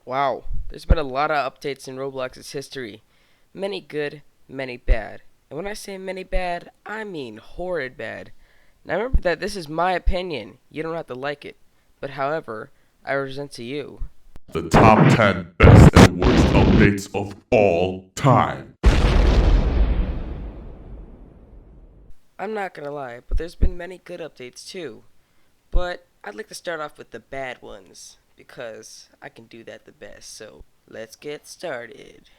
Wow, there's been a lot of updates in Roblox's history. Many good, many bad. And when I say many bad, I mean horrid bad. Now remember that this is my opinion. You don't have to like it. But however, I present to you. The top 10 best and worst updates of all time. I'm not gonna lie, but there's been many good updates too. But I'd like to start off with the bad ones, because I can do that the best. So let's get started.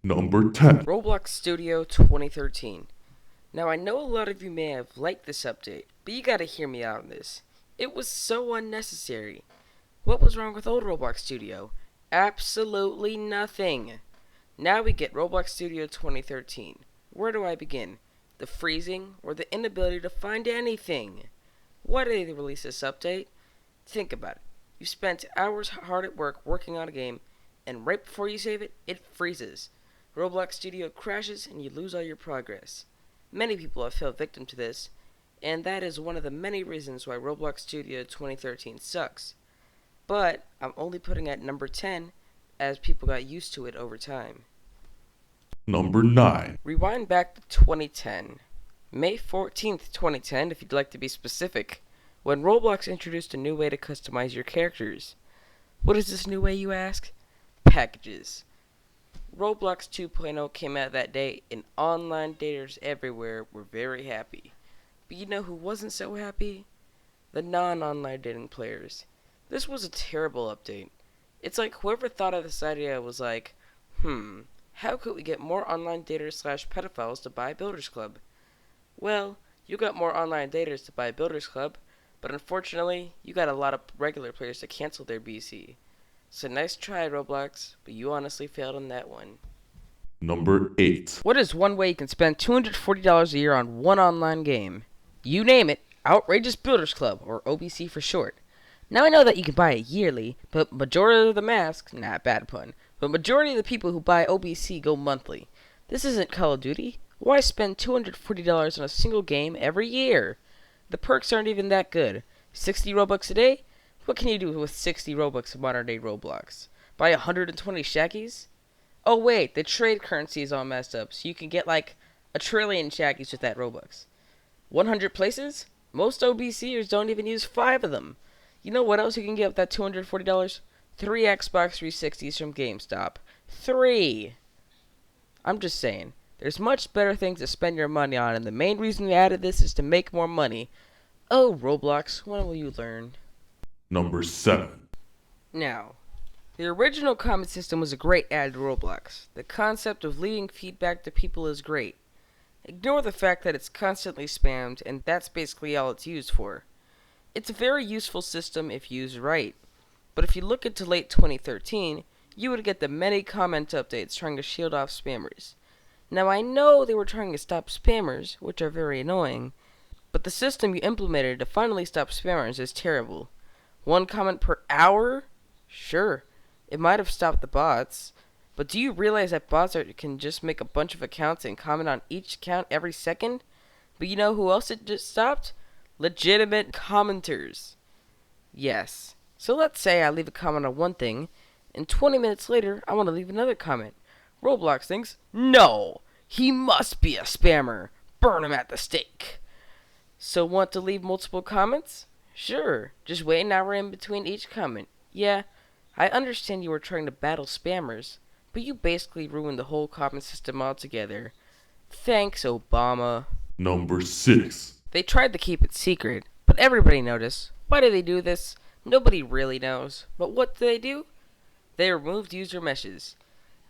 Number 10. ROBLOX Studio 2013. Now I know a lot of you may have liked this update, but you gotta hear me out on this. It was so unnecessary. What was wrong with old Roblox Studio? Absolutely nothing. Now we get Roblox Studio 2013. Where do I begin? The freezing or the inability to find anything? Why did they release this update? Think about it. You spent hours hard at work working on a game, and right before you save it, it freezes. Roblox Studio crashes and you lose all your progress. Many people have fell victim to this, and that is one of the many reasons why Roblox Studio 2013 sucks. But I'm only putting at number 10 as people got used to it over time. Number 9. Rewind back to 2010. May 14th, 2010, if you'd like to be specific, when Roblox introduced a new way to customize your characters. What is this new way, you ask? Packages. Roblox 2.0 came out that day, and online daters everywhere were very happy. But you know who wasn't so happy? The non-online dating players. This was a terrible update. It's like whoever thought of this idea was like, how could we get more online daters slash pedophiles to buy Builders Club? Well, you got more online daters to buy Builders Club, but unfortunately, you got a lot of regular players to cancel their BC. So nice try, Roblox, but you honestly failed on that one. Number 8. What is one way you can spend $240 a year on one online game? You name it, Outrageous Builders Club, or OBC for short. Now I know that you can buy it yearly, but majority of the masks, bad pun, but majority of the people who buy OBC go monthly. This isn't Call of Duty. Why spend $240 on a single game every year? The perks aren't even that good. 60 Robux a day? What can you do with 60 Robux in modern day Roblox? Buy 120 Shaggies? Oh wait, the trade currency is all messed up, so you can get like a trillion Shaggies with that Robux. 100 places? Most OBCers don't even use 5 of them. You know what else you can get with that $240? 3 Xbox 360s from GameStop. 3! I'm just saying, there's much better things to spend your money on, and the main reason we added this is to make more money. Oh, Roblox, when will you learn? Number 7. Now, the original comment system was a great add to Roblox. The concept of leaving feedback to people is great. Ignore the fact that it's constantly spammed, and that's basically all it's used for. It's a very useful system if used right. But if you look into late 2013, you would get the many comment updates trying to shield off spammers. Now I know they were trying to stop spammers, which are very annoying, but the system you implemented to finally stop spammers is terrible. 1 comment per hour? Sure, it might have stopped the bots, but do you realize that bots can just make a bunch of accounts and comment on each account every second? But you know who else it just stopped? Legitimate commenters. Yes. So let's say I leave a comment on one thing, and 20 minutes later I want to leave another comment. Roblox thinks, no, he must be a spammer. Burn him at the stake. So want to leave multiple comments? Sure, just wait an hour in between each comment. Yeah, I understand you were trying to battle spammers, but you basically ruined the whole comment system altogether. Thanks, Obama. Number 6. They tried to keep it secret, but everybody noticed. Why did they do this? Nobody really knows. But what did they do? They removed user meshes.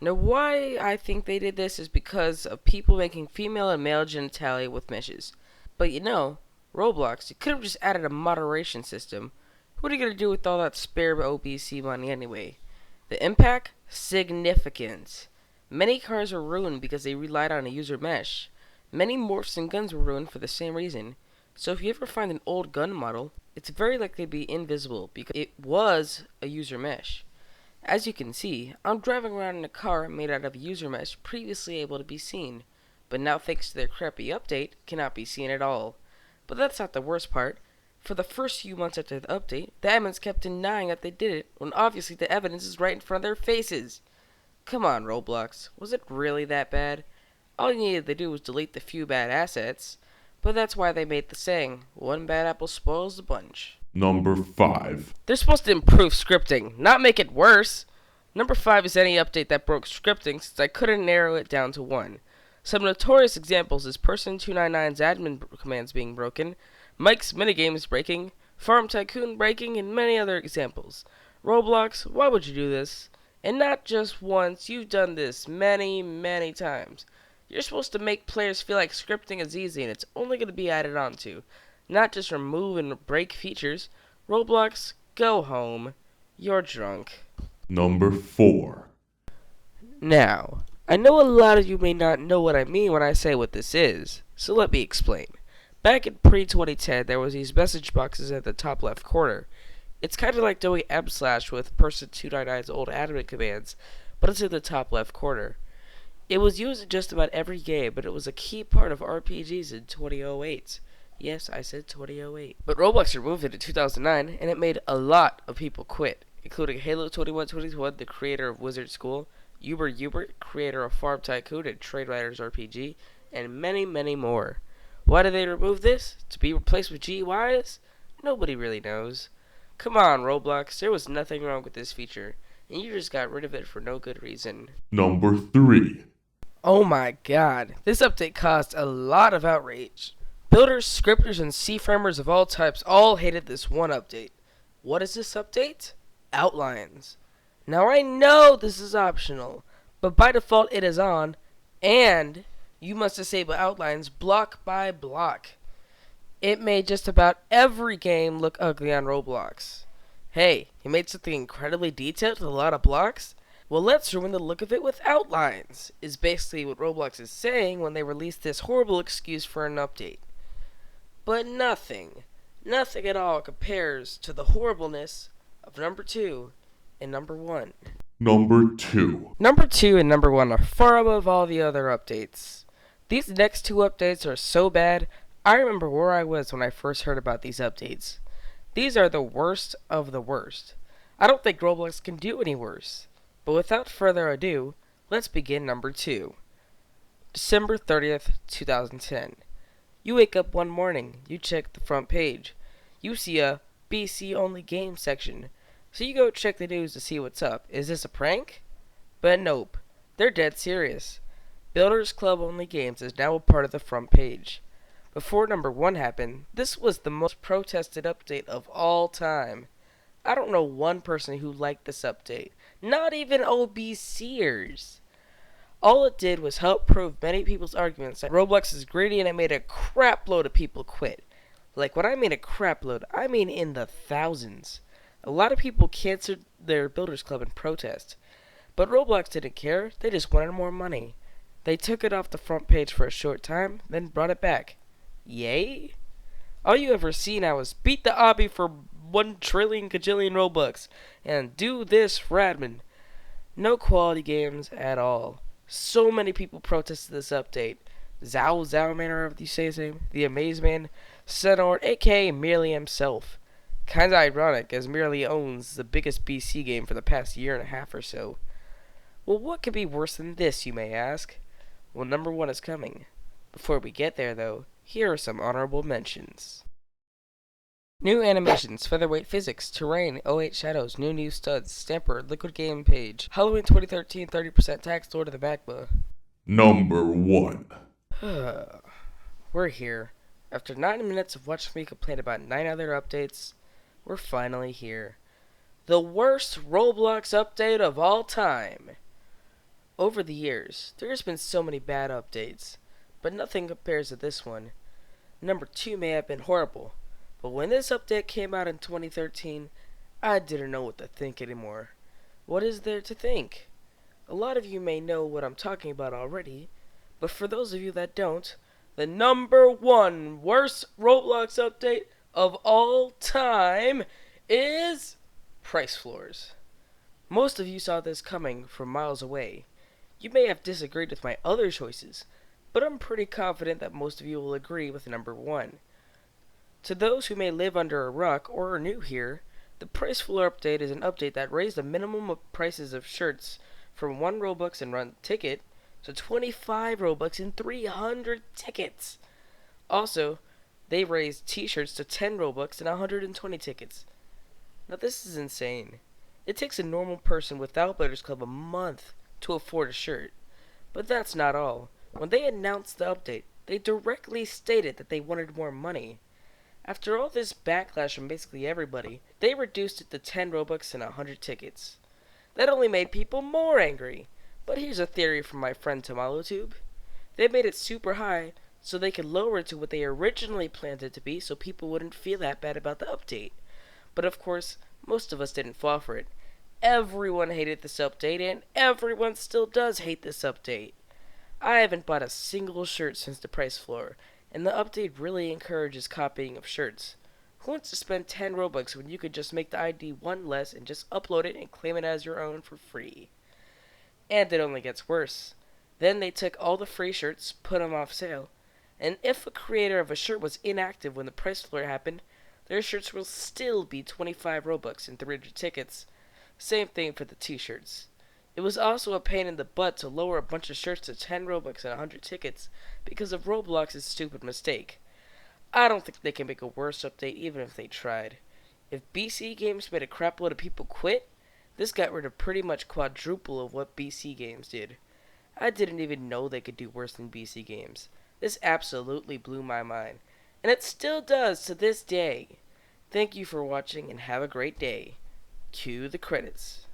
Now why I think they did this is because of people making female and male genitalia with meshes. But you know, Roblox, you could have just added a moderation system. What are you going to do with all that spare OBC money anyway? The impact? Significant. Many cars were ruined because they relied on a user mesh. Many morphs and guns were ruined for the same reason. So if you ever find an old gun model, it's very likely to be invisible because it was a user mesh. As you can see, I'm driving around in a car made out of user mesh previously able to be seen, but now thanks to their crappy update, cannot be seen at all. But that's not the worst part. For the first few months after the update, the admins kept denying that they did it, when obviously the evidence is right in front of their faces. Come on, Roblox, was it really that bad? All you needed to do was delete the few bad assets, but that's why they made the saying, one bad apple spoils the bunch. Number 5. They're supposed to improve scripting, not make it worse. Number 5 is any update that broke scripting, since I couldn't narrow it down to one. Some notorious examples is Person299's admin commands being broken, Mike's minigames breaking, Farm Tycoon breaking, and many other examples. Roblox, why would you do this? And not just once, you've done this many, many times. You're supposed to make players feel like scripting is easy and it's only going to be added on to, not just remove and break features. Roblox, go home. You're drunk. Number 4. Now, I know a lot of you may not know what I mean when I say what this is, so let me explain. Back in pre-2010, there was these message boxes at the top left corner. It's kind of like doing M/ with Person299's old admin commands, but it's in the top left corner. It was used in just about every game, but it was a key part of RPGs in 2008. Yes, I said 2008. But Roblox removed it in 2009, and it made a lot of people quit, including Halo2121, the creator of Wizard School, Hubert, creator of Farm Tycoon and Trade Riders RPG, and many, many more. Why did they remove this? To be replaced with GUIs? Nobody really knows. Come on, Roblox, there was nothing wrong with this feature, and you just got rid of it for no good reason. Number 3. Oh my god, this update caused a lot of outrage. Builders, scripters, and C-framers of all types all hated this one update. What is this update? Outlines. Now I know this is optional, but by default it is on, and you must disable outlines block by block. It made just about every game look ugly on Roblox. Hey, you made something incredibly detailed with a lot of blocks? Well, let's ruin the look of it with outlines, is basically what Roblox is saying when they released this horrible excuse for an update. But nothing at all compares to the horribleness of number 2 and number 1. Number 2. Number 2 and number 1 are far above all the other updates. These next 2 updates are so bad, I remember where I was when I first heard about these updates. These are the worst of the worst. I don't think Roblox can do any worse. But without further ado, let's begin number 2. December 30th, 2010. You wake up one morning, you check the front page. You see a BC only game section. So you go check the news to see what's up. Is this a prank? But nope, they're dead serious. Builders Club only games is now a part of the front page. Before number 1 happened, this was the most protested update of all time. I don't know one person who liked this update. Not even OBCers. All it did was help prove many people's arguments that Roblox is greedy and it made a crap load of people quit. Like, when I mean a crap load, I mean in the thousands. A lot of people canceled their Builders Club in protest. But Roblox didn't care, they just wanted more money. They took it off the front page for a short time, then brought it back. Yay? All you ever see now is beat the obby for 1 trillion kajillion Robux and do this for admin. No quality games at all. So many people protested this update. Zhao Man, or if you say his name, the Amaze Man, Senor, aka Merely himself. Kinda ironic, as Merely owns the biggest BC game for the past year and a half or so. Well, what could be worse than this, you may ask? Well, number 1 is coming. Before we get there, though, here are some honorable mentions. New animations, featherweight physics, terrain, oh 08 shadows, new studs, stamper, liquid game page, Halloween 2013 30% tax, Lord of the Magma. Number 1. We're here. After 9 minutes of watching me complain about 9 other updates, we're finally here. The worst Roblox update of all time. Over the years, there's been so many bad updates, but nothing compares to this one. Number 2 may have been horrible, but when this update came out in 2013, I didn't know what to think anymore. What is there to think? A lot of you may know what I'm talking about already, but for those of you that don't, the number 1 worst Roblox update of all time is price floors. Most of you saw this coming from miles away. You may have disagreed with my other choices, but I'm pretty confident that most of you will agree with number 1. To those who may live under a rock or are new here, the price floor update is an update that raised the minimum of prices of shirts from 1 Robux and 1 ticket to 25 Robux and 300 tickets. Also, they raised t-shirts to 10 Robux and 120 tickets. Now this is insane. It takes a normal person with Outbuilders Club a month to afford a shirt. But that's not all. When they announced the update, they directly stated that they wanted more money. After all this backlash from basically everybody, they reduced it to 10 Robux and 100 tickets. That only made people more angry. But here's a theory from my friend tomalotube. They made it super high so they could lower it to what they originally planned it to be so people wouldn't feel that bad about the update. But of course, most of us didn't fall for it. Everyone hated this update, and everyone still does hate this update. I haven't bought a single shirt since the price floor, and the update really encourages copying of shirts. Who wants to spend 10 Robux when you could just make the ID one less and just upload it and claim it as your own for free? And it only gets worse. Then they took all the free shirts, put them off sale, and if a creator of a shirt was inactive when the price floor happened, their shirts will still be 25 Robux and 300 tickets. Same thing for the t-shirts. It was also a pain in the butt to lower a bunch of shirts to 10 Robux and 100 tickets because of Roblox's stupid mistake. I don't think they can make a worse update even if they tried. If BC Games made a crapload of people quit, this got rid of pretty much quadruple of what BC Games did. I didn't even know they could do worse than BC Games. This absolutely blew my mind. And it still does to this day. Thank you for watching and have a great day. Cue the credits.